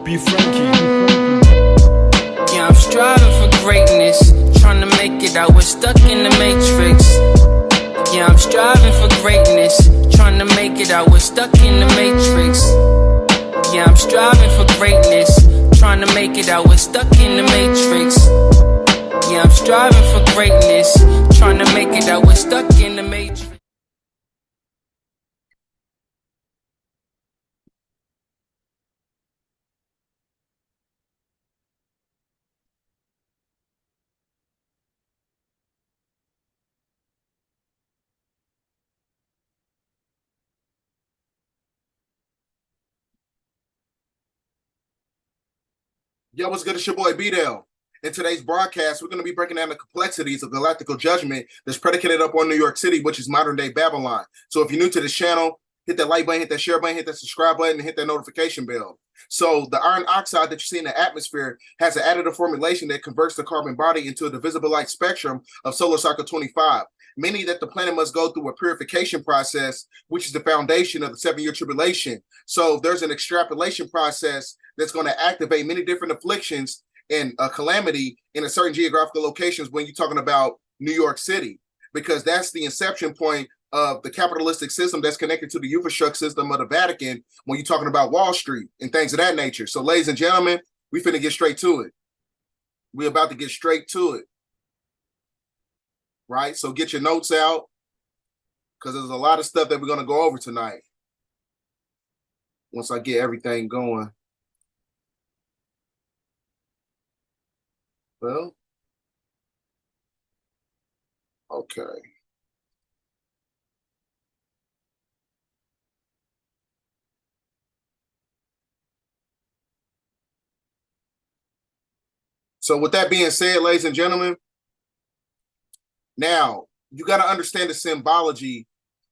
Be Frankie. Yeah, I'm striving for greatness, trying to make it out. We're stuck in the matrix. Yeah, I'm striving for greatness, trying to make it out. We're stuck in the matrix. Yeah, I'm striving for greatness, trying to make it out. We're stuck in the matrix. Yeah, I'm striving for greatness, trying to make it out. We're stuck in the matrix. Yo, what's good? It's your boy B-Dell. In today's broadcast, we're going to be breaking down the complexities of galactical judgment that's predicated upon New York City, which is modern-day Babylon. So if you're new to this channel, hit that like button, hit that share button, hit that subscribe button, and hit that notification bell. So the iron oxide that you see in the atmosphere has an additive formulation that converts the carbon body into a divisible light spectrum of solar cycle 25, meaning that the planet must go through a purification process, which is the foundation of the 7-year tribulation. So there's an extrapolation process that's going to activate many different afflictions and a calamity in a certain geographical locations when you're talking about New York City, because that's the inception point of the capitalistic system that's connected to the infrastructure system of the Vatican when you're talking about Wall Street and things of that nature. So ladies and gentlemen, we finna get straight to it. We're about to get straight to it. Right? So get your notes out, because there's a lot of stuff that we're going to go over tonight once I get everything going. Well, okay. So with that being said, ladies and gentlemen, now you got to understand the symbology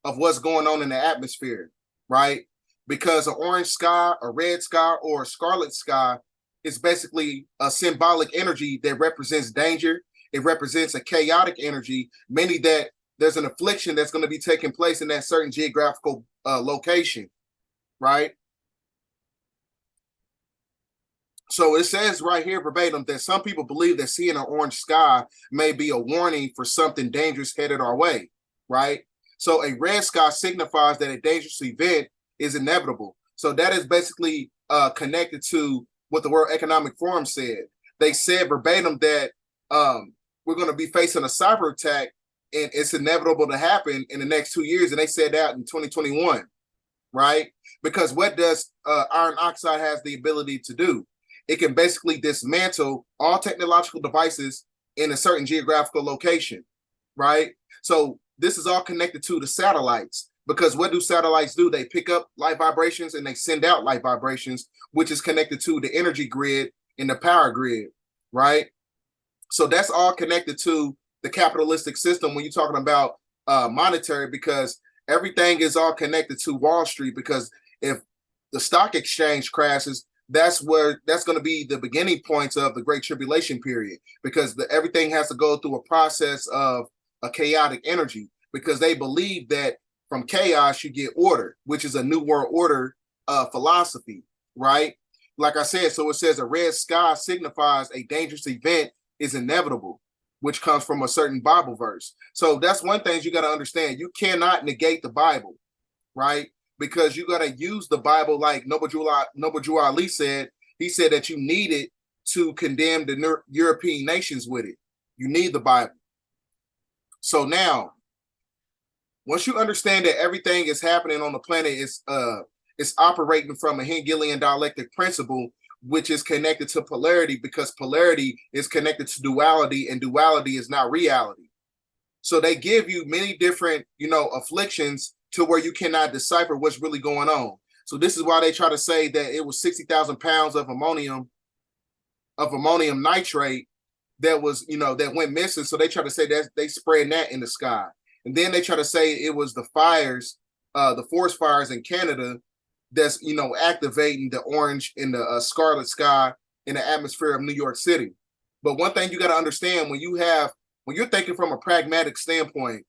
of what's going on in the atmosphere, right? Because an orange sky, a red sky, or a scarlet sky is basically a symbolic energy that represents danger. It represents a chaotic energy, meaning that there's an affliction that's going to be taking place in that certain geographical location, right? So it says right here verbatim that some people believe that seeing an orange sky may be a warning for something dangerous headed our way, right? So a red sky signifies that a dangerous event is inevitable. So that is basically connected to what the World Economic Forum said. They said verbatim that we're going to be facing a cyber attack and it's inevitable to happen in the next 2 years. And they said that in 2021, right? Because what does iron oxide has the ability to do? It can basically dismantle all technological devices in a certain geographical location, right? So this is all connected to the satellites, because what do satellites do? They pick up light vibrations and they send out light vibrations, which is connected to the energy grid and the power grid, right? So that's all connected to the capitalistic system when you're talking about monetary, because everything is all connected to Wall Street. Because if the stock exchange crashes, that's going to be the beginning points of the Great Tribulation period, because everything has to go through a process of a chaotic energy, because they believe that from chaos you get order, which is a new world order philosophy, right? Like I said, so it says a red sky signifies a dangerous event is inevitable, which comes from a certain Bible verse. So that's one thing you got to understand. You cannot negate the Bible, right? Because you got to use the Bible like Noble Ali said. He said that you need it to condemn the European nations with it. You need the Bible. So now, once you understand that everything is happening on the planet is operating from a Hegelian dialectic principle, which is connected to polarity, because polarity is connected to duality, and duality is not reality. So they give you many different, afflictions to where you cannot decipher what's really going on. So this is why they try to say that it was 60,000 pounds of ammonium nitrate that was, that went missing. So they try to say that they spread that in the sky. And then they try to say it was the fires, the forest fires in Canada that's, activating the orange and the scarlet sky in the atmosphere of New York City. But one thing you got to understand when you're thinking from a pragmatic standpoint,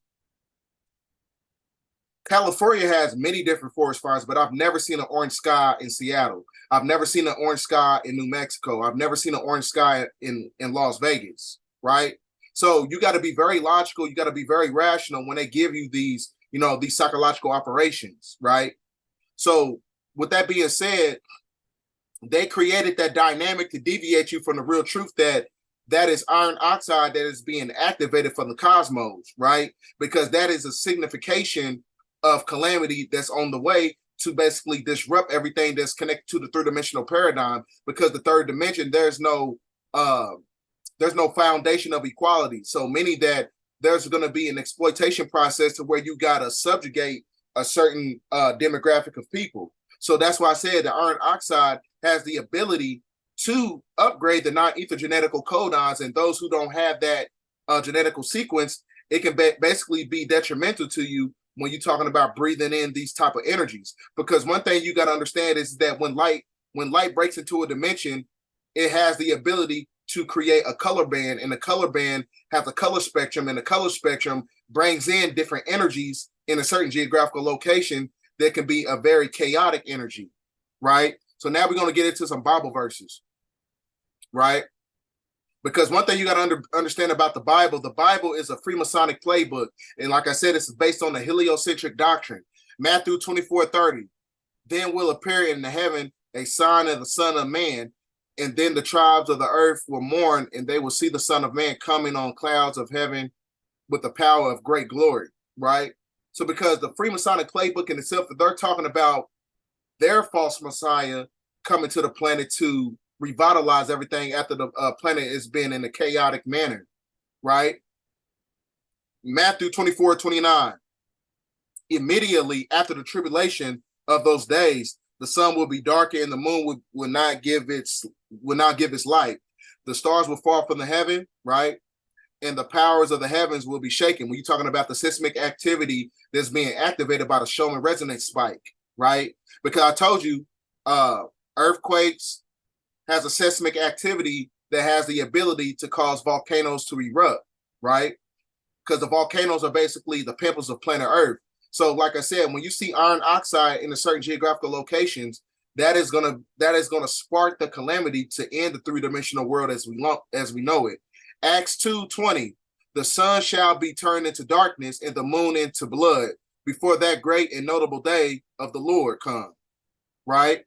California has many different forest fires, but I've never seen an orange sky in Seattle. I've never seen an orange sky in New Mexico. I've never seen an orange sky in Las Vegas, right? So you got to be very logical. You got to be very rational when they give you these, these psychological operations, right? So with that being said, they created that dynamic to deviate you from the real truth that is iron oxide that is being activated from the cosmos, right? Because that is a signification of calamity that's on the way to basically disrupt everything that's connected to the three-dimensional paradigm. Because the third dimension, there's no foundation of equality. So meaning that there's going to be an exploitation process to where you got to subjugate a certain demographic of people. So that's why I said the iron oxide has the ability to upgrade the non-ether genetical codons, and those who don't have that genetical sequence, it can basically be detrimental to you when you're talking about breathing in these type of energies. Because one thing you got to understand is that when light breaks into a dimension, it has the ability to create a color band, and the color band has a color spectrum, and the color spectrum brings in different energies in a certain geographical location that can be a very chaotic energy, right? So now we're going to get into some Bible verses, right? Because one thing you got to understand about the Bible is a Freemasonic playbook. And like I said, it's based on the heliocentric doctrine. Matthew 24:30. Then will appear in the heaven a sign of the Son of Man, and then the tribes of the earth will mourn, and they will see the Son of Man coming on clouds of heaven with the power of great glory, right? So because the Freemasonic playbook in itself, they're talking about their false Messiah coming to the planet to revitalize everything after the planet has been in a chaotic manner, right? Matthew 24:29. Immediately after the tribulation of those days, the sun will be darker and the moon will not give its light. The stars will fall from the heaven, right? And the powers of the heavens will be shaken. When you're talking about the seismic activity that's being activated by the Schumann resonance spike, right? Because I told you, earthquakes has a seismic activity that has the ability to cause volcanoes to erupt, right? Because the volcanoes are basically the pimples of planet Earth. So like I said, when you see iron oxide in a certain geographical locations, that is gonna spark the calamity to end the three-dimensional world as we know it. Acts 2:20, the sun shall be turned into darkness and the moon into blood before that great and notable day of the Lord come, right?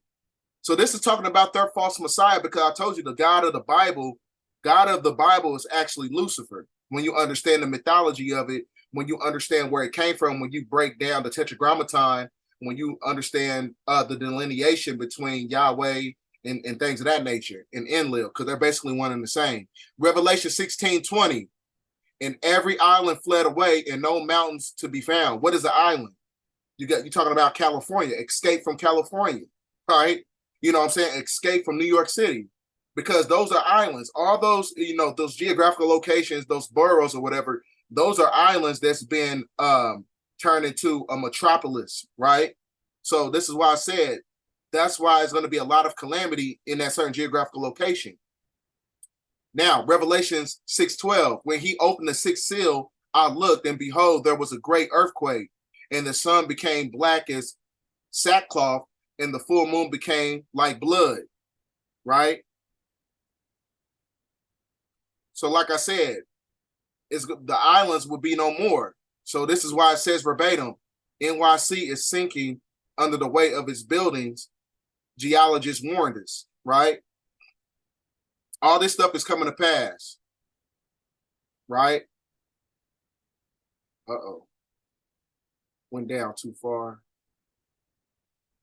So this is talking about their false Messiah, because I told you the God of the Bible is actually Lucifer. When you understand the mythology of it, when you understand where it came from, when you break down the Tetragrammaton, when you understand the delineation between Yahweh and things of that nature, and Enlil, because they're basically one and the same. Revelation 16:20, and every island fled away and no mountains to be found. What is an island? You're talking about California, escape from California, right? You know what I'm saying? Escape from New York City, because those are islands. All those, those geographical locations, those boroughs or whatever, those are islands that's been turned into a metropolis, right? So this is why I said, that's why it's going to be a lot of calamity in that certain geographical location. Now, Revelations 6:12, when he opened the sixth seal, I looked, and behold, there was a great earthquake, and the sun became black as sackcloth, and the full moon became like blood, right? So like I said, the islands will be no more. So this is why it says verbatim, NYC is sinking under the weight of its buildings. Geologists warned us, right? All this stuff is coming to pass, right? Uh-oh. Went down too far.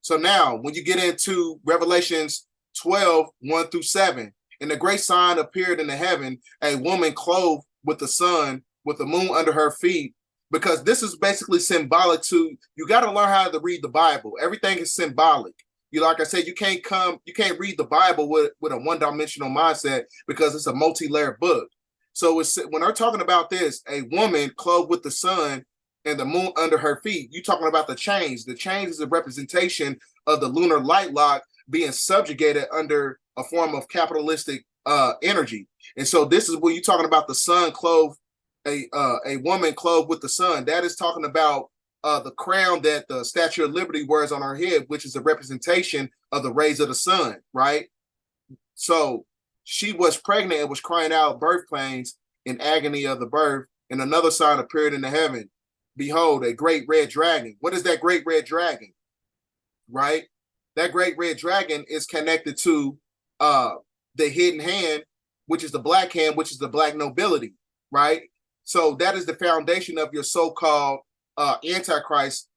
So now, when you get into Revelations 12:1-7, and the great sign appeared in the heaven, a woman clothed with the sun, with the moon under her feet, because this is basically symbolic to, you got to learn how to read the Bible. Everything is symbolic. Like I said, you can't read the Bible with a one-dimensional mindset, because it's a multi-layered book. So it's when they're talking about this, a woman clothed with the sun and the moon under her feet, you talking about the change. The change is a representation of the lunar light lock being subjugated under a form of capitalistic energy. And so this is where you're talking about the sun clothed, a woman clothed with the sun. That is talking about the crown that the Statue of Liberty wears on her head, which is a representation of the rays of the sun, right? So she was pregnant and was crying out birth pains in agony of the birth, and another sign appeared in the heaven. Behold, a great red dragon. What is that great red dragon? Right? That great red dragon is connected to the hidden hand, which is the black hand, which is the black nobility, right? So that is the foundation of your so-called Antichrist,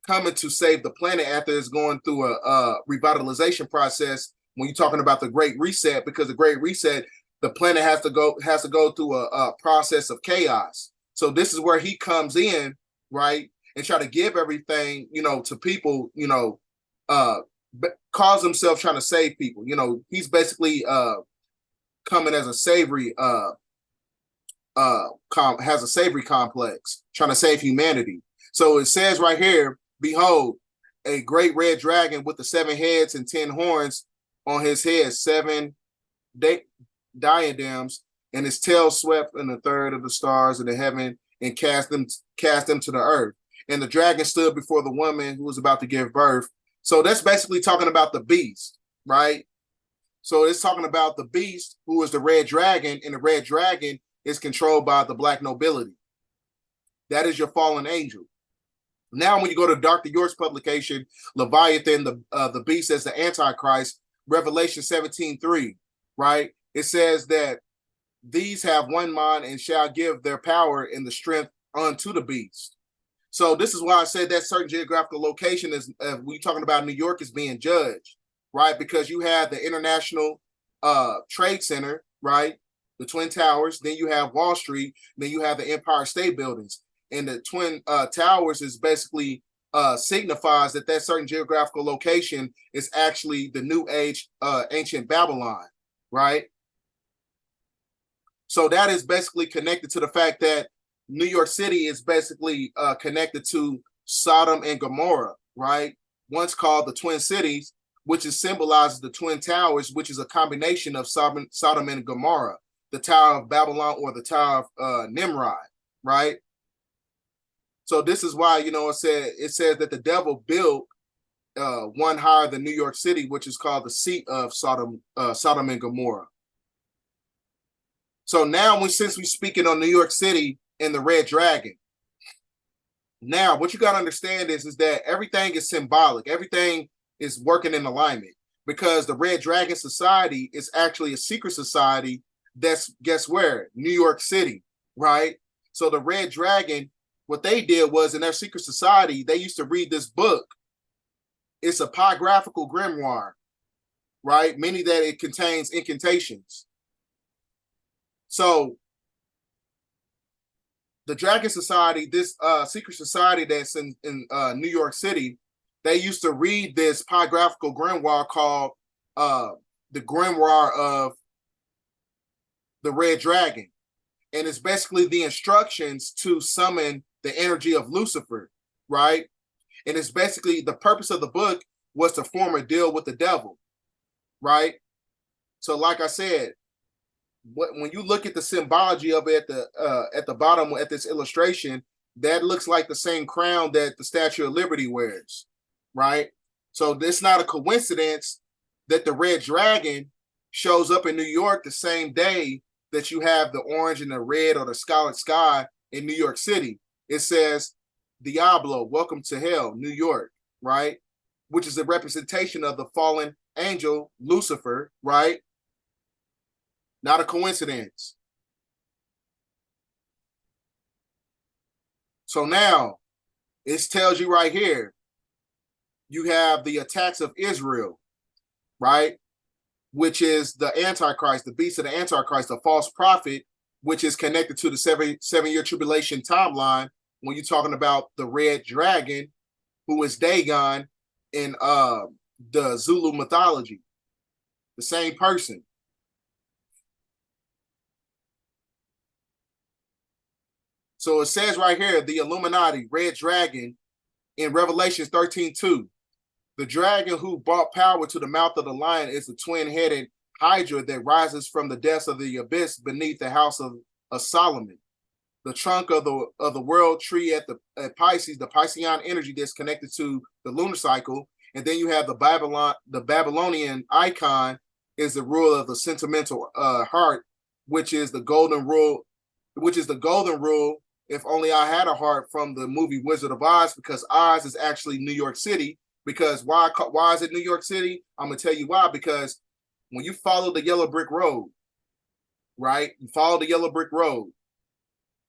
coming to save the planet after it's going through a revitalization process. When you're talking about the Great Reset, because the Great Reset, the planet has to go through a process of chaos. So this is where he comes in, right, and try to give everything, to people, calls himself trying to save people. He's basically coming as a savory, has a savory complex, trying to save humanity. So it says right here, behold, a great red dragon with the 7 heads and 10 horns on his head, 7 diadems, and his tail swept in a third of the stars of the heaven and cast them to the earth. And the dragon stood before the woman who was about to give birth. So that's basically talking about the beast, right? So it's talking about the beast, who is the red dragon, and the red dragon is controlled by the black nobility. That is your fallen angel. Now, when you go to Dr. York's publication, Leviathan, the beast as the Antichrist, Revelation 17:3, right? It says that these have one mind and shall give their power and the strength unto the beast. So this is why I said that certain geographical location is, we're talking about New York, is being judged, right? Because you have the International Trade Center, right? The Twin Towers, then you have Wall Street, then you have the Empire State Buildings. And the Twin Towers is basically signifies that certain geographical location is actually the New Age ancient Babylon, right? So that is basically connected to the fact that New York City is basically connected to Sodom and Gomorrah, right? Once called the Twin Cities, which is symbolizes the Twin Towers, which is a combination of Sodom and Gomorrah, the Tower of Babylon or the Tower of Nimrod, right? So this is why, it says that the devil built one higher than New York City, which is called the seat of Sodom and Gomorrah. So now, since we're speaking on New York City and the Red Dragon, now what you got to understand is that everything is symbolic. Everything is working in alignment, because the Red Dragon Society is actually a secret society that's, guess where? New York City, right? So the Red Dragon, what they did was, in their secret society, they used to read this book. It's a pographical grimoire, right? Meaning that it contains incantations. So the Dragon Society, this secret society that's in New York City, they used to read this pographical grimoire called the Grimoire of the Red Dragon. And it's basically the instructions to summon the energy of Lucifer, right? And it's basically, the purpose of the book was to form a deal with the devil, right? So like I said, when you look at the symbology of it at the bottom at this illustration, that looks like the same crown that the Statue of Liberty wears, right? So it's not a coincidence that the Red Dragon shows up in New York the same day that you have the orange and the red or the scarlet sky in New York City. It says, Diablo, welcome to hell, New York, right? Which is a representation of the fallen angel, Lucifer, right? Not a coincidence. So now, it tells you right here, you have the attacks of Israel, right? Which is the Antichrist, the beast of the Antichrist, the false prophet, which is connected to the seven-year tribulation timeline when you're talking about the Red Dragon, who is Dagon in the Zulu mythology. The same person. So it says right here, the Illuminati, red dragon, in Revelation 13:2. The dragon who brought power to the mouth of the lion is the twin-headed Hydra that rises from the depths of the abyss beneath the house of Solomon. The trunk of the world tree at Pisces, the Piscean energy that's connected to the lunar cycle, and then you have the Babylonian icon is the rule of the sentimental heart, which is the golden rule. If only I had a heart, from the movie Wizard of Oz, because Oz is actually New York City. Because why is it New York City? I'm gonna tell you why. Because when you follow the yellow brick road, right? You follow the yellow brick road.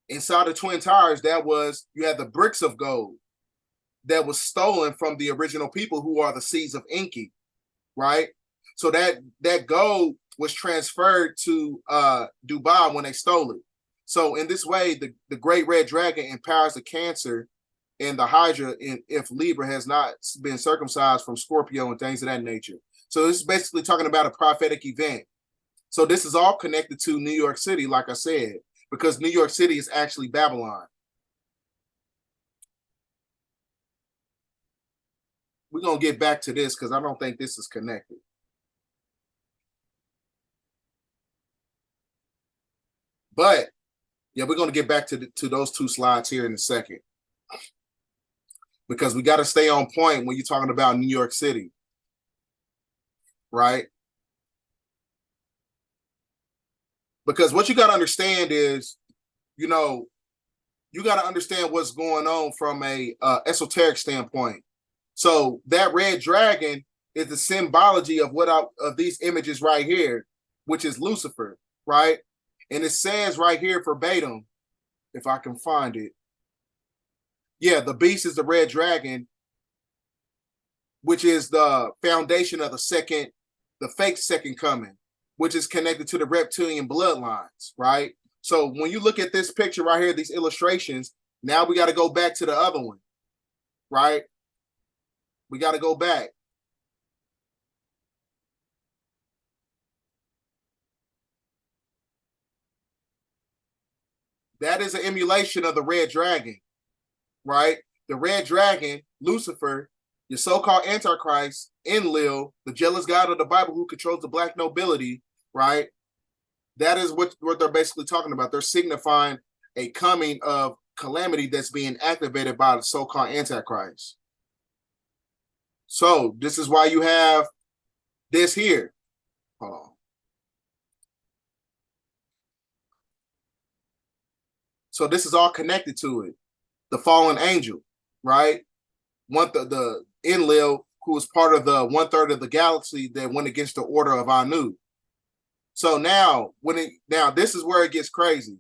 Inside the Twin Towers, you had the bricks of gold that was stolen from the original people, who are the seeds of Enki, right? So that gold was transferred to Dubai when they stole it. So in this way, the great red dragon empowers the Cancer and the Hydra if Libra has not been circumcised from Scorpio and things of that nature. So this is basically talking about a prophetic event. So this is all connected to New York City, like I said, because New York City is actually Babylon. We're going to get back to this because I don't think this is connected. But yeah, we're going to get back to those two slides here in a second, because we got to stay on point when you're talking about New York City, right? Because what you got to understand is, you got to understand what's going on from a esoteric standpoint. So that red dragon is the symbology of of these images right here, which is Lucifer, right? And it says right here verbatim, if I can find it. Yeah, the beast is the red dragon, which is the foundation of the fake second coming, which is connected to the reptilian bloodlines, right? So when you look at this picture right here, these illustrations, now we got to go back to the other one, right? We got to go back. That is an emulation of the red dragon, right? The red dragon, Lucifer, your so-called Antichrist, Enlil, the jealous god of the Bible who controls the black nobility, right? That is what they're basically talking about. They're signifying a coming of calamity that's being activated by the so-called Antichrist. So this is why you have this here. Hold on. So this is all connected to it. The fallen angel, right? The Enlil, who was part of the 1/3 of the galaxy that went against the order of Anu. So now this is where it gets crazy,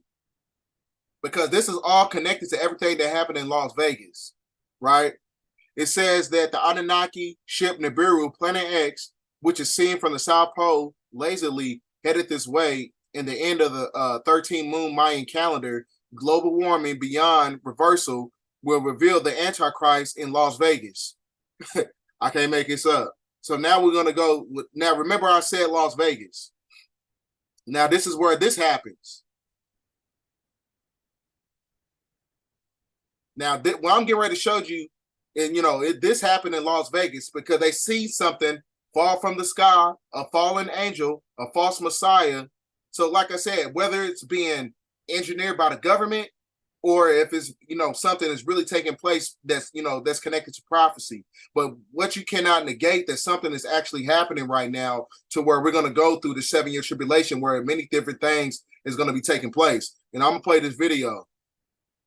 because this is all connected to everything that happened in Las Vegas, right? It says that the Anunnaki ship Nibiru, Planet X, which is seen from the South Pole, lazily headed this way in the end of the 13 moon Mayan calendar. Global warming beyond reversal will reveal the Antichrist in Las Vegas. I can't make this up. So now we're going to go with, now remember I said Las Vegas. Now this is where this happens. Now what I'm getting ready to show you, and this happened in Las Vegas because they see something fall from the sky, a fallen angel, a false messiah. So like I said, whether it's being engineered by the government or if it's something is really taking place that's connected to prophecy. But what you cannot negate, that something is actually happening right now, to where we're going to go through the 7-year tribulation where many different things is going to be taking place. And I'm gonna play this video.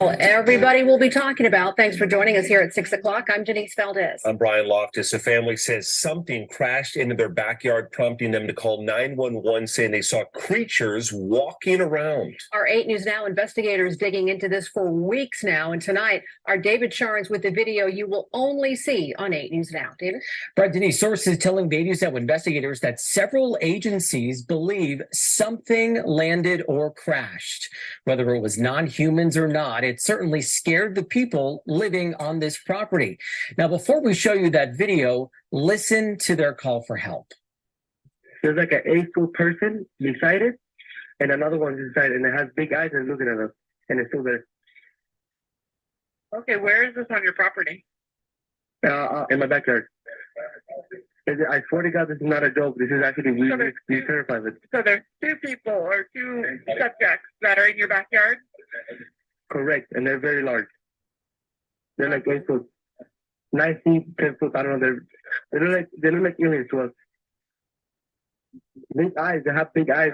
Everybody will be talking about. Thanks for joining us here at 6 o'clock. I'm Denise Valdez. I'm Brian Loftus. A family says something crashed into their backyard, prompting them to call 911, saying they saw creatures walking around. Our 8 News Now investigators digging into this for weeks now. And tonight, our David Sharns with the video you will only see on 8 News Now. David? Brad, Denise, sources telling the 8 News Now investigators that several agencies believe something landed or crashed. Whether it was non-humans or not, it certainly scared the people living on this property. Now, before we show you that video, listen to their call for help. There's like an 8-foot person beside it, and another one's inside, and it has big eyes and looking at us, and it's still there. Okay, where is this on your property? In my backyard. I swear to God, this is not a joke. This is actually we certify this. So there's two people or two subjects that are in your backyard? Correct, and they're very large. They're like 8 foot, 9 feet, 10 foot. I don't know. They look like aliens to us. Big eyes. They have big eyes.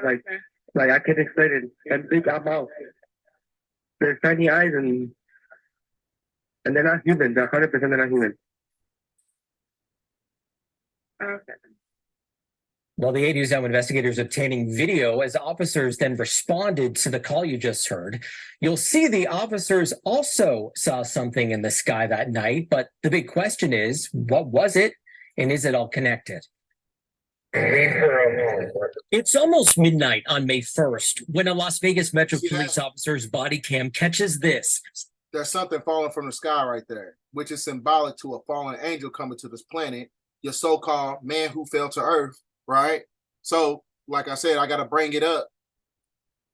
Like I can't explain it. And big mouth. They're tiny eyes and they're not human. They're 100% they're not human. Okay. Well, the 8 News Now investigators obtaining video as officers then responded to the call you just heard. You'll see the officers also saw something in the sky that night, but the big question is, what was it, and is it all connected? It's almost midnight on May 1st when a Las Vegas Metro See that? Police officer's body cam catches this. There's something falling from the sky right there, which is symbolic to a fallen angel coming to this planet, your so-called man who fell to earth, right? So, like I said, I got to bring it up.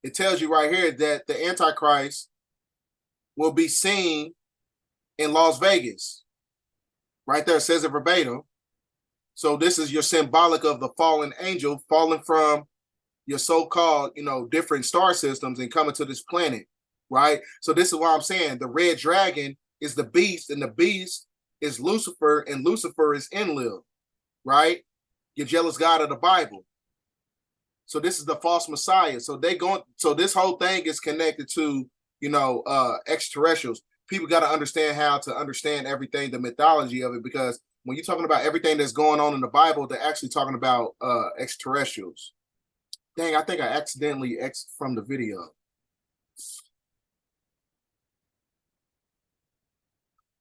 It tells you right here that the Antichrist will be seen in Las Vegas. Right there, it says it verbatim. So this is your symbolic of the fallen angel falling from your so-called, different star systems and coming to this planet, right? So this is why I'm saying the red dragon is the beast, and the beast is Lucifer, and Lucifer is Enlil, right? Your jealous God of the Bible. So this is the false Messiah. So this whole thing is connected to, extraterrestrials. People got to understand how to understand everything, the mythology of it, because when you're talking about everything that's going on in the Bible, they're actually talking about extraterrestrials. Dang, I think I accidentally from the video.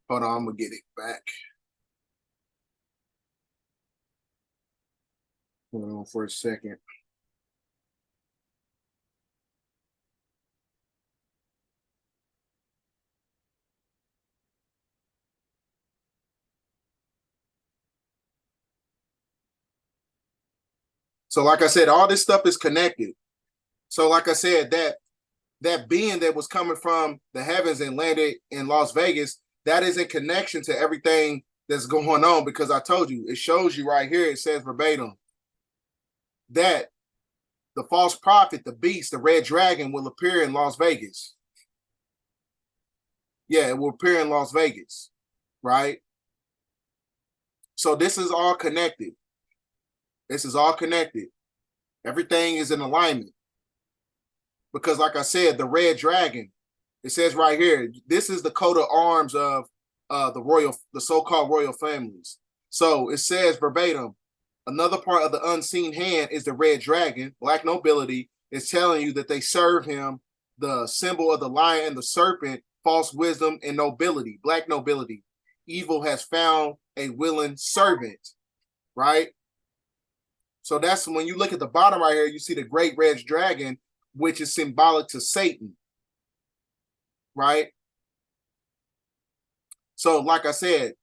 Hold on, I'm gonna get it back. Hold on for a second. So like I said, all this stuff is connected. So like I said, that being that was coming from the heavens and landed in Las Vegas, that is in connection to everything that's going on, because I told you, it shows you right here, it says verbatim that the false prophet, the beast, the red dragon will appear in Las Vegas. Yeah, it will appear in Las Vegas, right? So this is all connected. This is all connected. Everything is in alignment. Because like I said, the red dragon, it says right here, this is the coat of arms of the so-called royal families. So it says verbatim, another part of the unseen hand is the red dragon. Black nobility is telling you that they serve him, the symbol of the lion and the serpent, false wisdom and nobility, black nobility. Evil has found a willing servant, right? So that's when you look at the bottom right here, you see the great red dragon, which is symbolic to Satan, right? So like I said,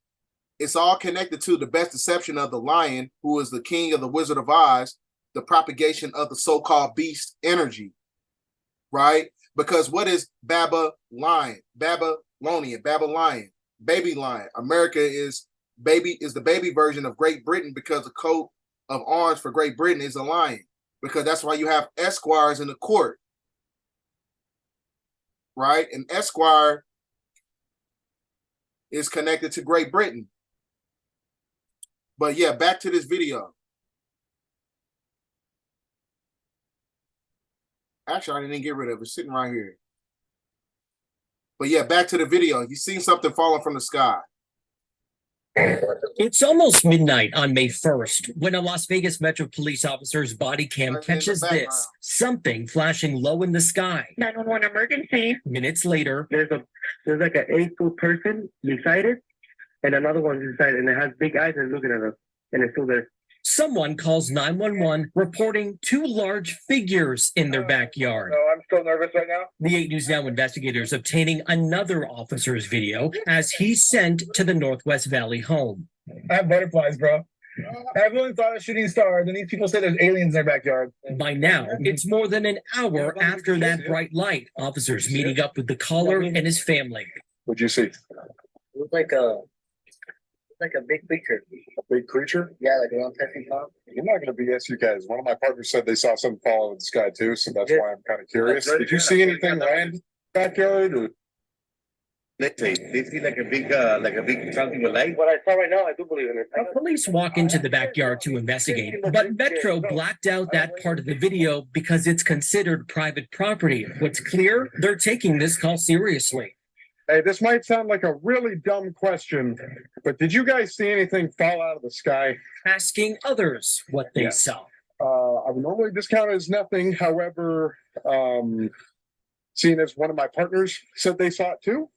it's all connected to the best deception of the lion, who is the king of the Wizard of Oz, the propagation of the so-called beast energy, right? Because what is Babylonian, baby lion. America is the baby version of Great Britain, because the coat of arms for Great Britain is a lion, because that's why you have esquires in the court, right? And esquire is connected to Great Britain. But yeah, back to this video. Actually, I didn't get rid of it. It's sitting right here. But yeah, back to the video. You seen something falling from the sky. It's almost midnight on May 1st when a Las Vegas Metro Police officer's body cam catches this, something flashing low in the sky. 911 emergency. Minutes later, There's like an 8 foot person beside it, and another one beside it, and it has big eyes and looking at us, and it's still there. someone calls 911 reporting 2 large figures in their backyard. No, I'm still nervous right now. The 8 News Now investigators obtaining another officer's video as he's sent to the Northwest Valley home. I have butterflies, bro. Everyone thought of shooting stars, and these people say there's aliens in their backyard. By now, it's more than an hour after that bright light. Officers meeting up with the caller and his family. What'd you see? It was like a big creature. A big creature? Yeah, like around 10 feet tall. You're not going to BS you guys. One of my partners said they saw something fall out of the sky too, so that's why I'm kind of curious. Did you see anything land in the backyard? Or? They see like a big something with light. What I saw right now, I do believe in it. Police walk into the backyard to investigate, but Metro blacked out that part of the video because it's considered private property. What's clear, they're taking this call seriously. Hey, this might sound like a really dumb question, but did you guys see anything fall out of the sky? Asking others what they saw. I would normally discount it as nothing. However, seeing as one of my partners said they saw it too,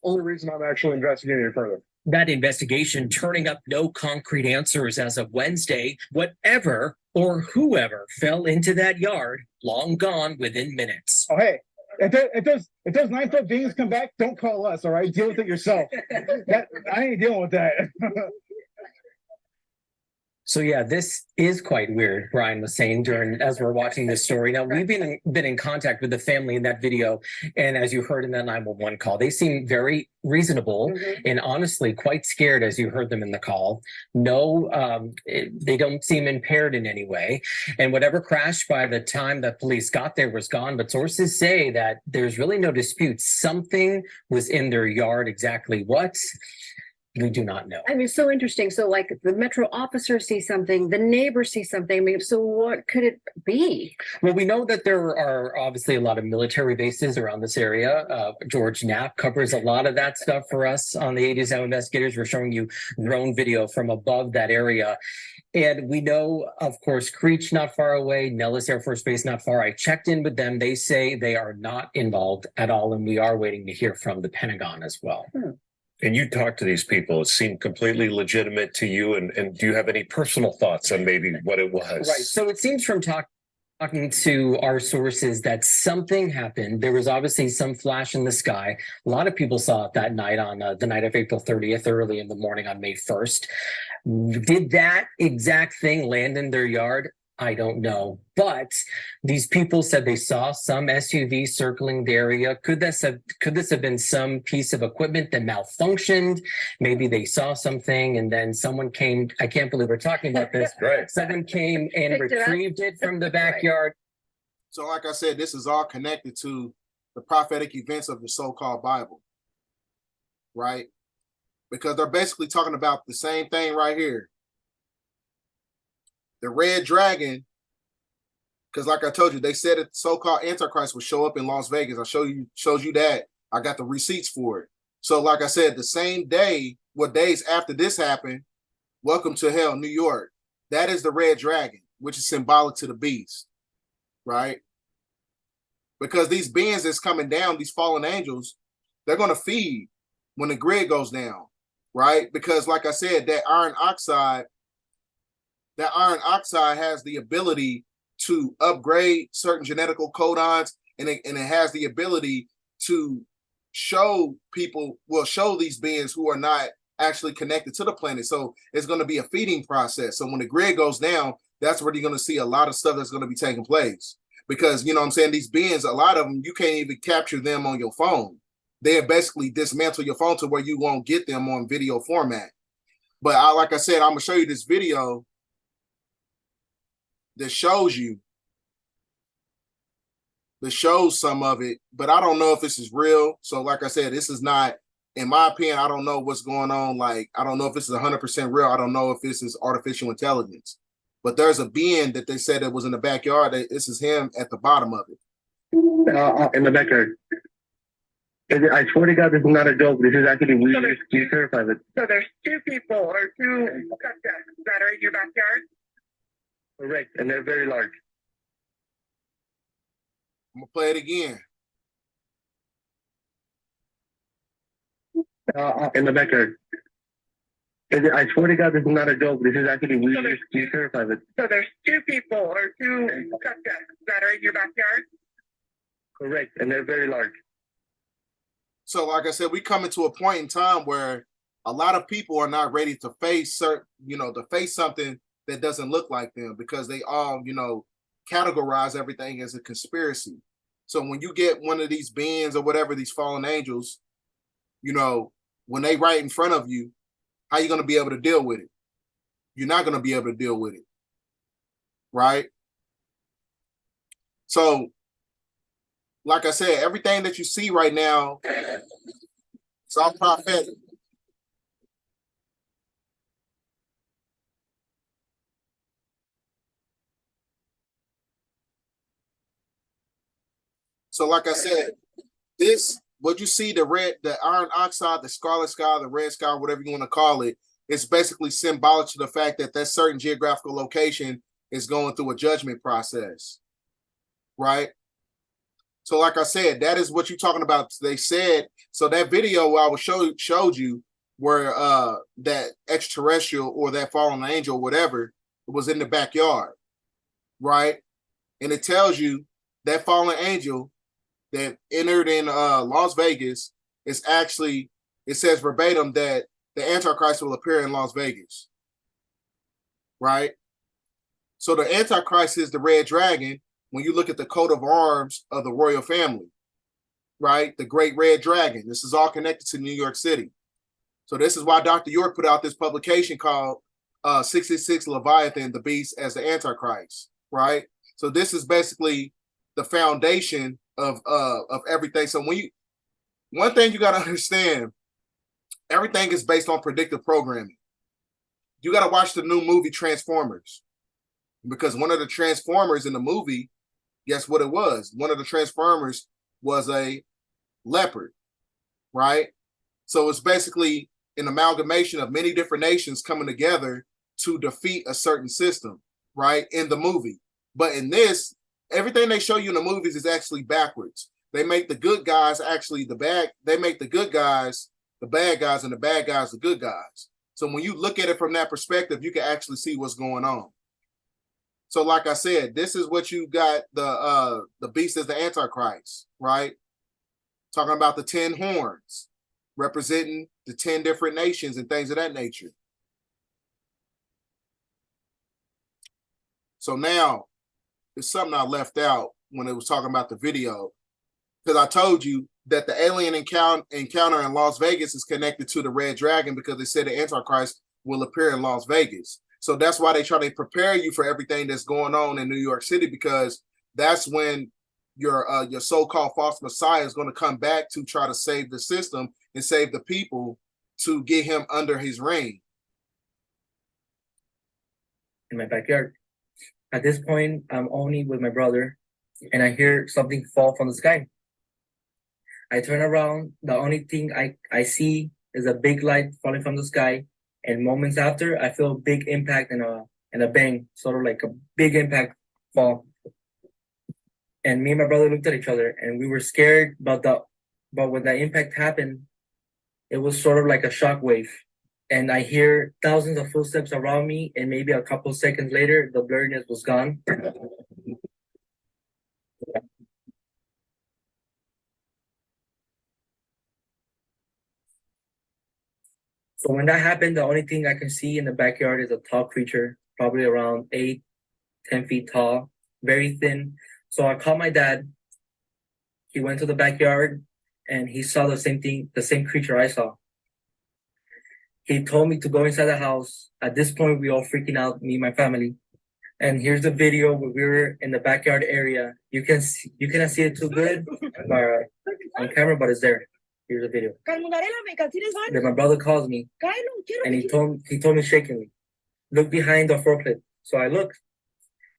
only reason I'm actually investigating it further. That investigation turning up no concrete answers as of Wednesday. Whatever or whoever fell into that yard, long gone within minutes. Oh, hey, if those 9-foot beings come back, don't call us, all right? Deal with it yourself. I ain't dealing with that. So yeah, this is quite weird, Brian was saying as we're watching this story. Now, we've been in contact with the family in that video, and as you heard in that 911 call, they seem very reasonable and honestly quite scared as you heard them in the call. No, they don't seem impaired in any way. And whatever crashed by the time that police got there was gone, but sources say that there's really no dispute. Something was in their yard. Exactly what? We do not know. I mean, it's so interesting. So like the Metro officer sees something, the neighbor sees something. I mean, so what could it be? Well, we know that there are obviously a lot of military bases around this area. George Knapp covers a lot of that stuff for us on the 80s Now Investigators. We're showing you drone video from above that area. And we know, of course, Creech not far away, Nellis Air Force Base not far. I checked in with them. They say they are not involved at all. And we are waiting to hear from the Pentagon as well. And you talked to these people. It seemed completely legitimate to you. And do you have any personal thoughts on maybe what it was? Right. So it seems from talking to our sources that something happened. There was obviously some flash in the sky. A lot of people saw it that night on the night of April 30th, early in the morning on May 1st. Did that exact thing land in their yard? I don't know. But these people said they saw some SUV circling the area. Could this have been some piece of equipment that malfunctioned? Maybe they saw something and then someone came. I can't believe we're talking about this. Right. Someone came and retrieved it from the backyard. So like I said, this is all connected to the prophetic events of the so-called Bible, right? Because they're basically talking about the same thing right here. The red dragon, because like I told you, they said that the so-called Antichrist would show up in Las Vegas. I showed you that. I got the receipts for it. So like I said, the same day, days after this happened, welcome to hell, New York. That is the red dragon, which is symbolic to the beast, right? Because these beings that's coming down, these fallen angels, they're going to feed when the grid goes down, right? Because like I said, that iron oxide has the ability to upgrade certain genetical codons, and it has the ability to show these beings who are not actually connected to the planet. So it's going to be a feeding process. So when the grid goes down, that's where you're going to see a lot of stuff that's going to be taking place. Because, you know what I'm saying, these beings, a lot of them, you can't even capture them on your phone. They basically dismantle your phone to where you won't get them on video format. But like I said, I'm going to show you this video that shows some of it, but I don't know if this is real. So like I said, this is not, in my opinion, I don't know what's going on. Like, I don't know if this is 100% real. I don't know if this is artificial intelligence, but there's a being that they said that was in the backyard. This is him at the bottom of it. In the backyard. I swear to God, this is not a joke. This is actually we certify it. So there's two people or two subjects that are in your backyard? Correct, and they're very large. I'm gonna play it again. In the backyard. I swear to God, this is not a joke. This is actually we certify it. So there's two people or two subjects that are in your backyard? Correct, and they're very large. So like I said, we come into a point in time where a lot of people are not ready to face something that doesn't look like them, because they all, categorize everything as a conspiracy. So when you get one of these beings or whatever, these fallen angels, you know, when they right in front of you, how you going to be able to deal with it? You're not going to be able to deal with it, right? So, like I said, everything that you see right now, it's all prophetic. So, like I said, this, what you see, the iron oxide, the scarlet sky, the red sky, whatever you want to call it, it's basically symbolic to the fact that that certain geographical location is going through a judgment process, right? So, like I said, that is what you're talking about. They said, so that video I was showed you where that extraterrestrial or that fallen angel, whatever, was in the backyard, right? And it tells you that fallen angel that entered in Las Vegas is actually, it says verbatim that the Antichrist will appear in Las Vegas, right? So the Antichrist is the red dragon when you look at the coat of arms of the royal family, right? The great red dragon. This is all connected to New York City. So this is why Dr. York put out this publication called 666 Leviathan, the Beast as the Antichrist, right? So this is basically the foundation of everything. So one thing you got to understand, everything is based on predictive programming. You got to watch the new movie Transformers, because one of the Transformers in the movie, guess what it was? One of the Transformers was a leopard, right? So it's basically an amalgamation of many different nations coming together to defeat a certain system, right? In the movie. But in this, everything they show you in the movies is actually backwards. They make the good guys actually they make the good guys the bad guys and the bad guys the good guys. So when you look at it from that perspective, you can actually see what's going on. So like I said, this is what you got, the beast as the Antichrist, right? Talking about the 10 horns, representing the 10 different nations and things of that nature. So now, there's something I left out when it was talking about the video, because I told you that the alien encounter in Las Vegas is connected to the red dragon, because they said the Antichrist will appear in Las Vegas. So that's why they try to prepare you for everything that's going on in New York City, because that's when your so-called false messiah is going to come back to try to save the system and save the people to get him under his reign. In my backyard. At this point, I'm only with my brother, and I hear something fall from the sky. I turn around. The only thing I see is a big light falling from the sky, and moments after, I feel a big impact and a bang, sort of like a big impact fall. And me and my brother looked at each other, and we were scared, but when the impact happened, it was sort of like a shock wave. And I hear thousands of footsteps around me, and maybe a couple seconds later, the blurriness was gone. So when that happened, the only thing I can see in the backyard is a tall creature, probably around 8, 10 feet tall, very thin. So I called my dad. He went to the backyard, and he saw the same thing, the same creature I saw. He told me to go inside the house. At this point, we all freaking out, me and my family. And here's the video where we were in the backyard area. You cannot see it too good on camera, but it's there. Here's the video. Then my brother calls me, and he told me shakingly, look behind the forklift. So I looked.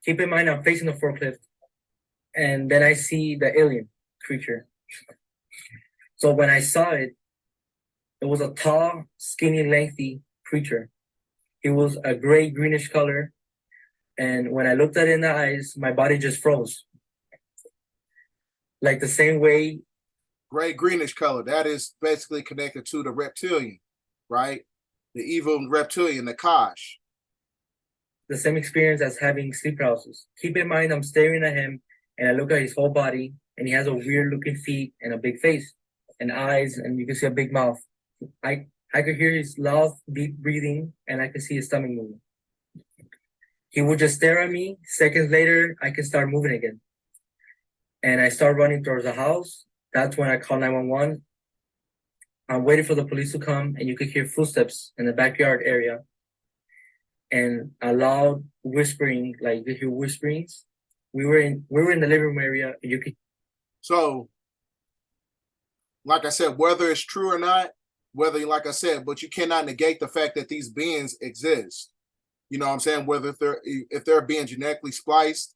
Keep in mind, I'm facing the forklift, and then I see the alien creature. So when I saw it, it was a tall, skinny, lengthy creature. It was a gray, greenish color. And when I looked at it in the eyes, my body just froze. Like the same way. Gray, greenish color. That is basically connected to the reptilian, right? The evil reptilian, the Kosh. The same experience as having sleep paralysis. Keep in mind, I'm staring at him, and I look at his whole body, and he has a weird-looking feet and a big face and eyes, and you can see a big mouth. I could hear his loud, deep breathing, and I could see his stomach moving. He would just stare at me. Seconds later, I could start moving again. And I start running towards the house. That's when I call 911. I'm waiting for the police to come, and you could hear footsteps in the backyard area, and a loud whispering, like you could hear whisperings. We were in the living room area, and you could. So, like I said, whether it's true or not, like I said, but you cannot negate the fact that these beings exist. You know what I'm saying? Whether if they're being genetically spliced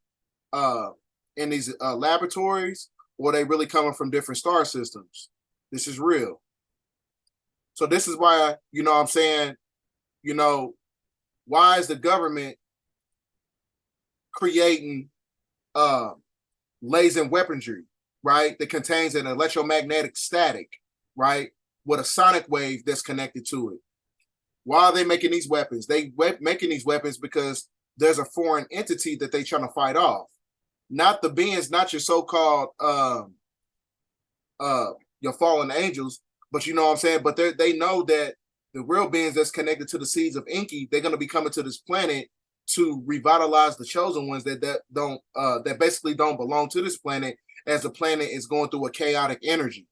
in these laboratories, or they really coming from different star systems. This is real. So this is why, you know what I'm saying, you know, why is the government creating laser weaponry, right, that contains an electromagnetic static, right, with a sonic wave that's connected to it? Why are they making these weapons? Making these weapons because there's a foreign entity that they're trying to fight off. Not the beings, not your so-called your fallen angels, but you know what I'm saying? But they know that the real beings that's connected to the seeds of Enki, they're gonna be coming to this planet to revitalize the chosen ones that basically don't belong to this planet, as the planet is going through a chaotic energy.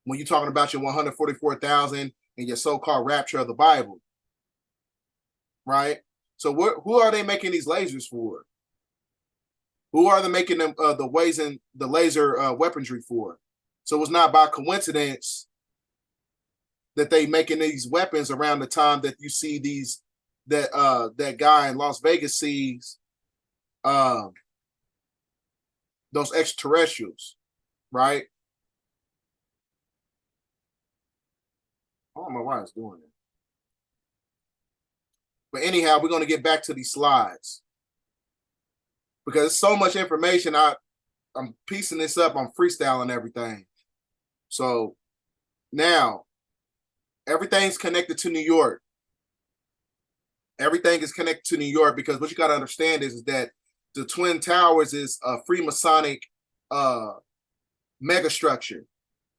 When you're talking about your 144,000 and your so-called rapture of the Bible, right? So who are they making these lasers for? Who are they making them the laser weaponry for? So it's not by coincidence that they making these weapons around the time that you see these that guy in Las Vegas sees those extraterrestrials, right? I don't know why it's doing it. But anyhow, we're going to get back to these slides because there's so much information. I'm piecing this up. I'm freestyling everything. So now everything's connected to New York. Everything is connected to New York because what you got to understand is that the Twin Towers is a Freemasonic megastructure.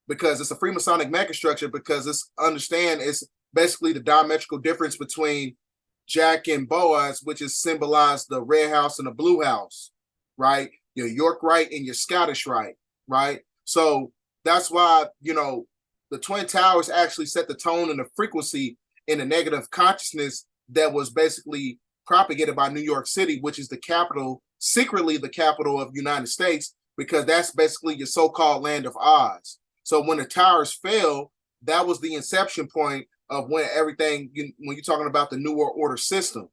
Because it's a Freemasonic megastructure, because it's basically the diametrical difference between Jack and Boaz, which is symbolized the red house and the blue house, right? Your York Rite and your Scottish Rite, right? So that's why, you know, the Twin Towers actually set the tone and the frequency in the negative consciousness that was basically propagated by New York City, which is the capital, secretly the capital of the United States, because that's basically your so-called land of Oz. So when the towers fell, that was the inception point of when everything, when you're talking about the New World Order system,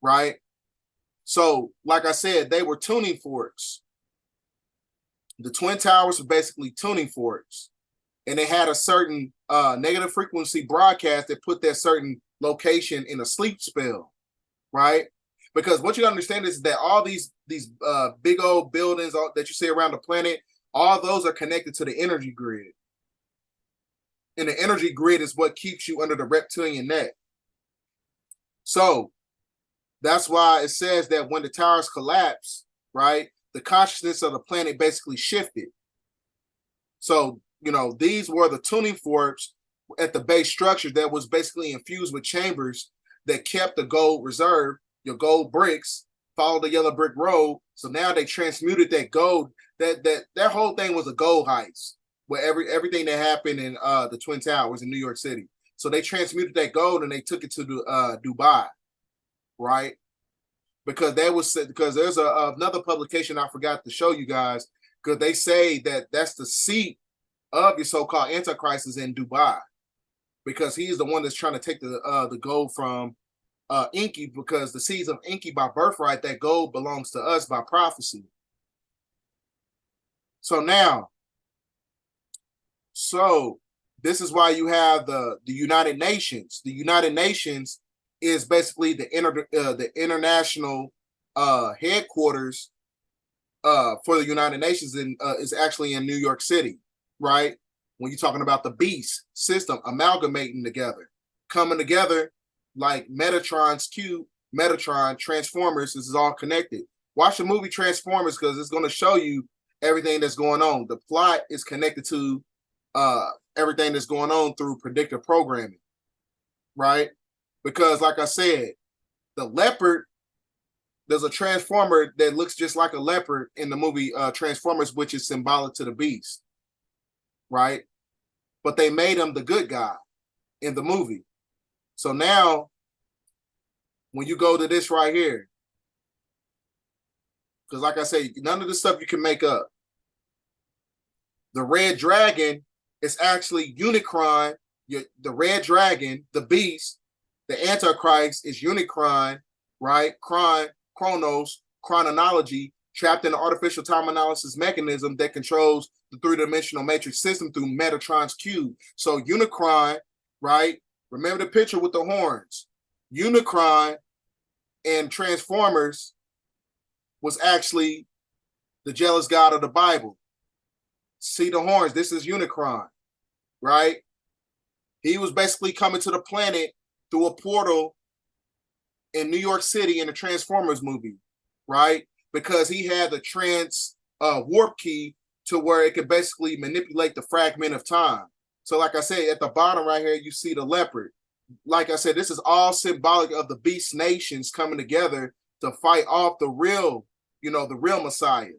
right? So, like I said, they were tuning forks. The Twin Towers were basically tuning forks. And they had a certain negative frequency broadcast that put that certain location in a sleep spell, right? Because what you understand is that all these big old buildings that you see around the planet, all those are connected to the energy grid. And the energy grid is what keeps you under the reptilian net. So that's why it says that when the towers collapse, right, the consciousness of the planet basically shifted. So, you know, these were the tuning forks at the base structure that was basically infused with chambers that kept the gold reserve, your gold bricks, followed the yellow brick road. So now they transmuted that gold. That whole thing was a gold heist, where everything that happened in the Twin Towers in New York City. So they transmuted that gold and they took it to Dubai, right? Because there's another publication I forgot to show you guys, because they say that that's the seat of your so-called Antichrist is in Dubai, because he's the one that's trying to take the gold from Enki, because the seeds of Enki by birthright, that gold belongs to us by prophecy. So this is why you have the United Nations. The United Nations is basically the international headquarters for the United Nations, and is actually in New York City, right? When you're talking about the beast system amalgamating together, coming together like Metatron's cube, Metatron, Transformers, this is all connected. Watch the movie Transformers, because it's going to show you everything that's going on. The plot is connected to everything that's going on through predictive programming, right? Because like I said, the leopard, there's a transformer that looks just like a leopard in the movie Transformers, which is symbolic to the beast, right? but they made him the good guy in the movie. So now, when you go to this right here, because like I say, none of the stuff you can make up. The Red Dragon is actually Unicron. The Red Dragon, the Beast, the Antichrist is Unicron, right? Chronos, chronology, trapped in an artificial time analysis mechanism that controls the three-dimensional matrix system through Metatron's cube. So Unicron, right? Remember the picture with the horns. Unicron and Transformers was actually the jealous god of the Bible. See the horns, this is Unicron, right? He was basically coming to the planet through a portal in New York City in the Transformers movie, right? Because he had the warp key to where it could basically manipulate the fragment of time. So like I said, at the bottom right here, you see the leopard. Like I said, this is all symbolic of the beast nations coming together to fight off the real, the real Messiah,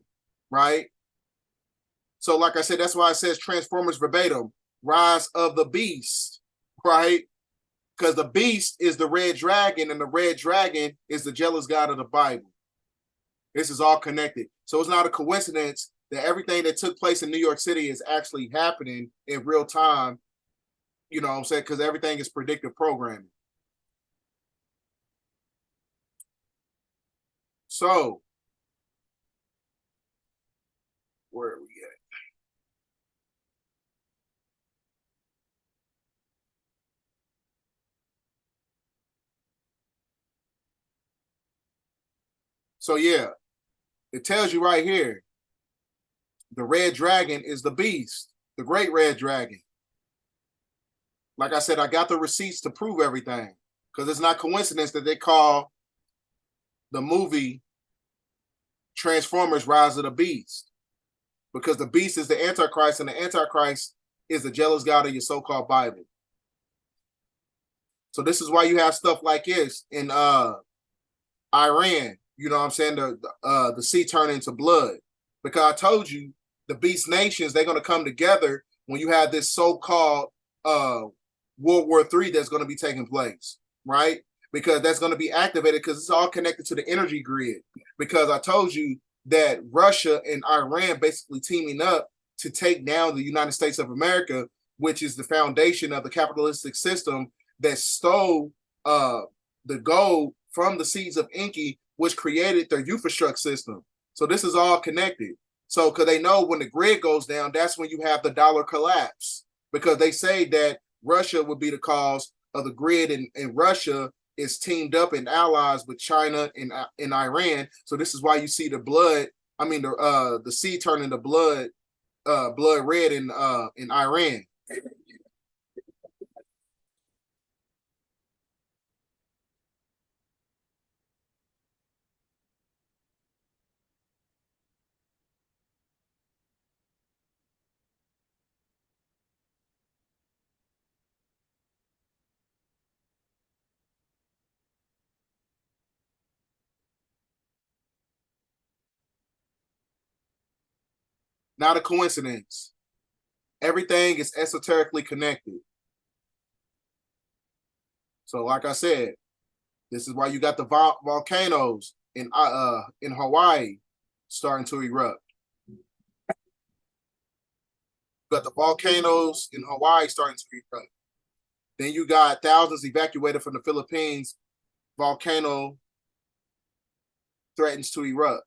right? So like I said, that's why it says Transformers verbatim, Rise of the Beast, right? Because the beast is the red dragon, and the red dragon is the jealous god of the Bible. This is all connected. So it's not a coincidence that everything that took place in New York City is actually happening in real time, you know what I'm saying? Because everything is predictive programming. So, where are we at? So yeah, it tells you right here, the red dragon is the beast, the great red dragon. Like I said, I got the receipts to prove everything, because it's not coincidence that they call the movie Transformers Rise of the Beast, because the beast is the Antichrist, and the Antichrist is the jealous god of your so-called Bible. So this is why you have stuff like this in Iran. You know what I'm saying? The sea turning into blood. Because I told you, the beast nations, they're going to come together when you have this so-called World War III that's going to be taking place, right? Because that's going to be activated, because it's all connected to the energy grid. Because I told you that Russia and Iran basically teaming up to take down the United States of America, which is the foundation of the capitalistic system that stole the gold from the seeds of Enki, which created their Euphrastruct system. So this is all connected. So because they know when the grid goes down, that's when you have the dollar collapse. Because they say that Russia would be the cause of the grid, and Russia is teamed up and allies with China and Iran. So this is why you see the blood, the sea turning the blood red in Iran. Not a coincidence. Everything is esoterically connected. So like I said, this is why you got the volcanoes in Hawaii starting to erupt. You got the volcanoes in Hawaii starting to erupt. Then you got thousands evacuated from the Philippines. Volcano threatens to erupt.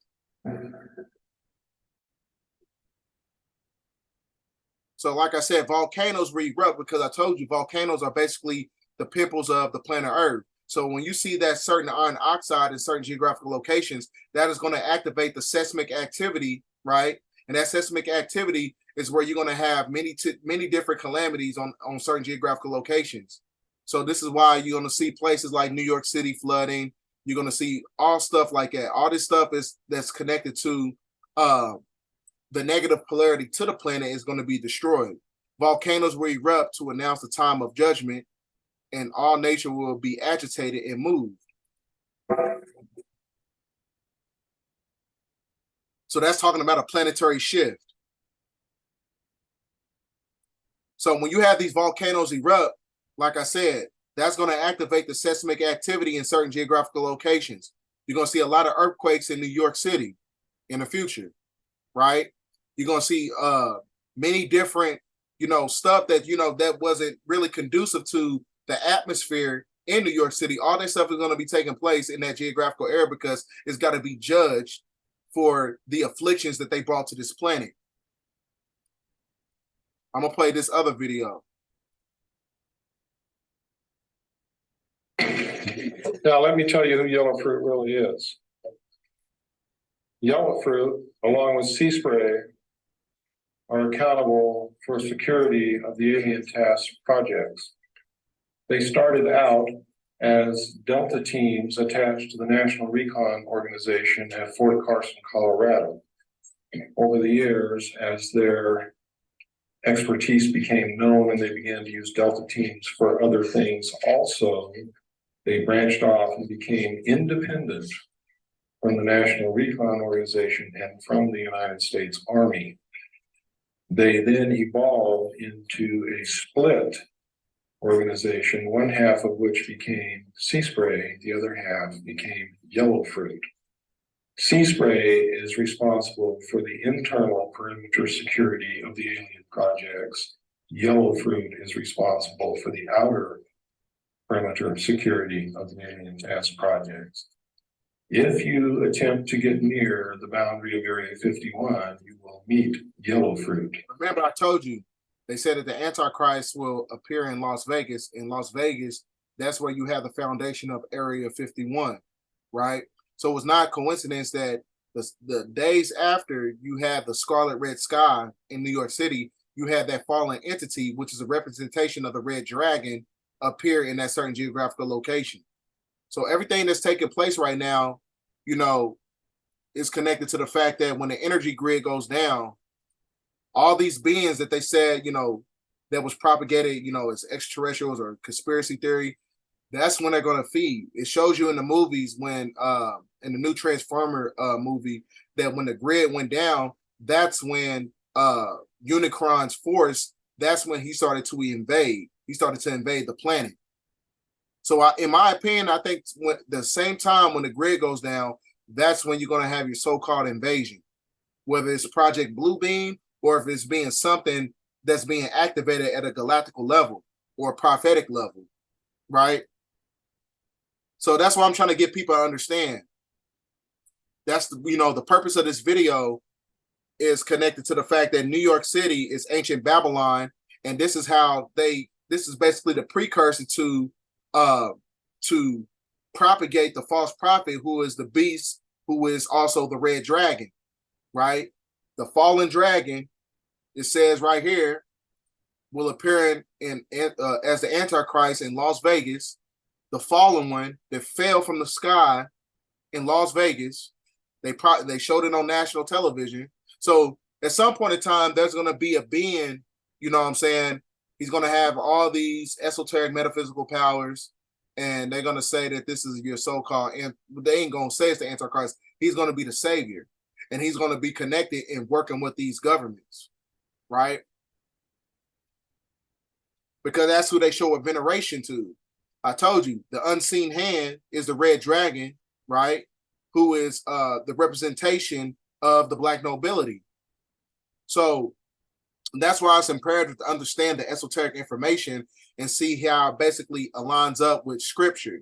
So like I said, volcanoes erupt because I told you volcanoes are basically the pimples of the planet Earth. So when you see that certain iron oxide in certain geographical locations, that is going to activate the seismic activity, right? And that seismic activity is where you're going to have many different calamities on certain geographical locations. So this is why you're going to see places like New York City flooding. You're going to see all stuff like that. All this stuff that's connected to the negative polarity to the planet is going to be destroyed. Volcanoes will erupt to announce the time of judgment, and all nature will be agitated and moved. So that's talking about a planetary shift. So when you have these volcanoes erupt, like I said, that's going to activate the seismic activity in certain geographical locations. You're going to see a lot of earthquakes in New York City in the future, right? You're going to see many different, stuff that, that wasn't really conducive to the atmosphere in New York City. All that stuff is going to be taking place in that geographical area because it's got to be judged for the afflictions that they brought to this planet. I'm going to play this other video. Now, let me tell you who yellow fruit really is. Yellow fruit, along with sea spray, are accountable for security of the alien task projects. They started out as Delta teams attached to the National Recon Organization at Fort Carson, Colorado. Over the years, as their expertise became known and they began to use Delta teams for other things also, they branched off and became independent from the National Recon Organization and from the United States Army. They then evolved into a split organization, one half of which became Sea Spray, the other half became Yellow Fruit. Sea Spray is responsible for the internal perimeter security of the alien projects. Yellow Fruit is responsible for the outer perimeter security of the alien task projects. If you attempt to get near the boundary of Area 51, you will meet Yellow Fruit. Remember, I told you, they said that the Antichrist will appear in Las Vegas. In Las Vegas, that's where you have the foundation of Area 51, right? So it's not a coincidence that the days after you had the scarlet red sky in New York City, you had that fallen entity, which is a representation of the red dragon, appear in that certain geographical location. So everything that's taking place right now, is connected to the fact that when the energy grid goes down, all these beings that they said, that was propagated, as extraterrestrials or conspiracy theory, that's when they're going to feed. It shows you in the movies when, in the new Transformer movie, that when the grid went down, that's when Unicron's force, that's when he started to invade. He started to invade the planet. So in my opinion, I think when the same time when the grid goes down, that's when you're going to have your so-called invasion, whether it's Project Bluebeam or if it's being something that's being activated at a galactical level or a prophetic level, right? So that's why I'm trying to get people to understand. That's the purpose of this video is connected to the fact that New York City is ancient Babylon, and this is how this is basically the precursor to propagate the false prophet, who is the beast, who is also the red dragon, right? The fallen dragon, it says right here, will appear in as the Antichrist in Las Vegas. The fallen one that fell from the sky in Las Vegas, they showed it on national television. So at some point in time, there's going to be a being, he's going to have all these esoteric metaphysical powers, and they're going to say that this is your so-called, and they ain't going to say it's the Antichrist. He's going to be the savior, and he's going to be connected and working with these governments, right? Because that's who they show a veneration to. I told you, the unseen hand is the red dragon, right? Who is the representation of the black nobility. So that's why it's imperative to understand the esoteric information and see how it basically aligns up with scripture,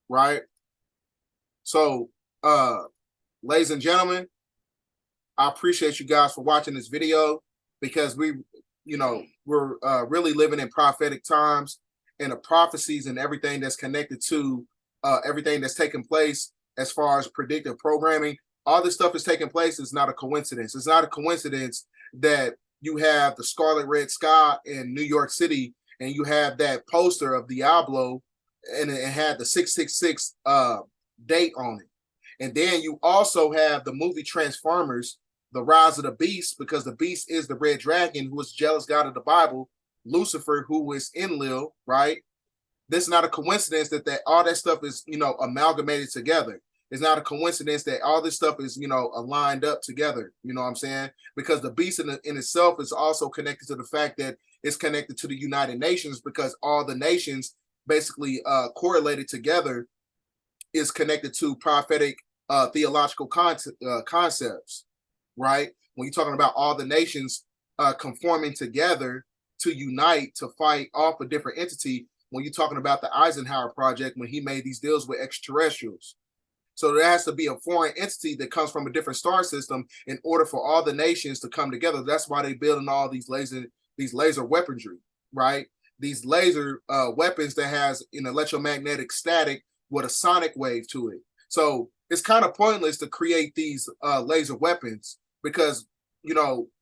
right? So, ladies and gentlemen, I appreciate you guys for watching this video, because we're really living in prophetic times, and the prophecies and everything that's connected to everything that's taking place as far as predictive programming. All this stuff is taking place. It's not a coincidence. It's not a coincidence that you have the scarlet red sky in New York City, and you have that poster of Diablo, and it had the 666 date on it. And then you also have the movie Transformers, The Rise of the Beast, because the beast is the red dragon, who is jealous God of the Bible, Lucifer, who is Enlil, right? This is not a coincidence that all that stuff is, amalgamated together. It's not a coincidence that all this stuff is, aligned up together. You know what I'm saying? Because the beast in itself is also connected to the fact that it's connected to the United Nations, because all the nations basically correlated together is connected to prophetic theological concepts, right? When you're talking about all the nations conforming together to unite to fight off a different entity, when you're talking about the Eisenhower Project, when he made these deals with extraterrestrials. So there has to be a foreign entity that comes from a different star system in order for all the nations to come together. That's why they're building all these laser weaponry, right? These laser weapons that has an electromagnetic static with a sonic wave to it. So it's kind of pointless to create these laser weapons, because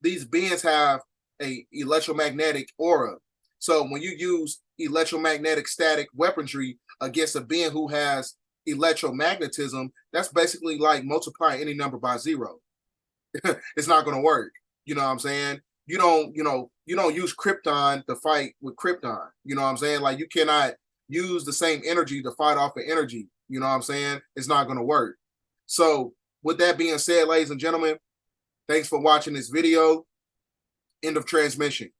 these beings have a electromagnetic aura. So when you use electromagnetic static weaponry against a being who has electromagnetism, that's basically like multiplying any number by 0. It's not going to work. You know what I'm saying? You don't use Krypton to fight with Krypton. You know what I'm saying? Like, you cannot use the same energy to fight off of energy. You know what I'm saying? It's not going to work. So with that being said, ladies and gentlemen, thanks for watching this video. End of transmission.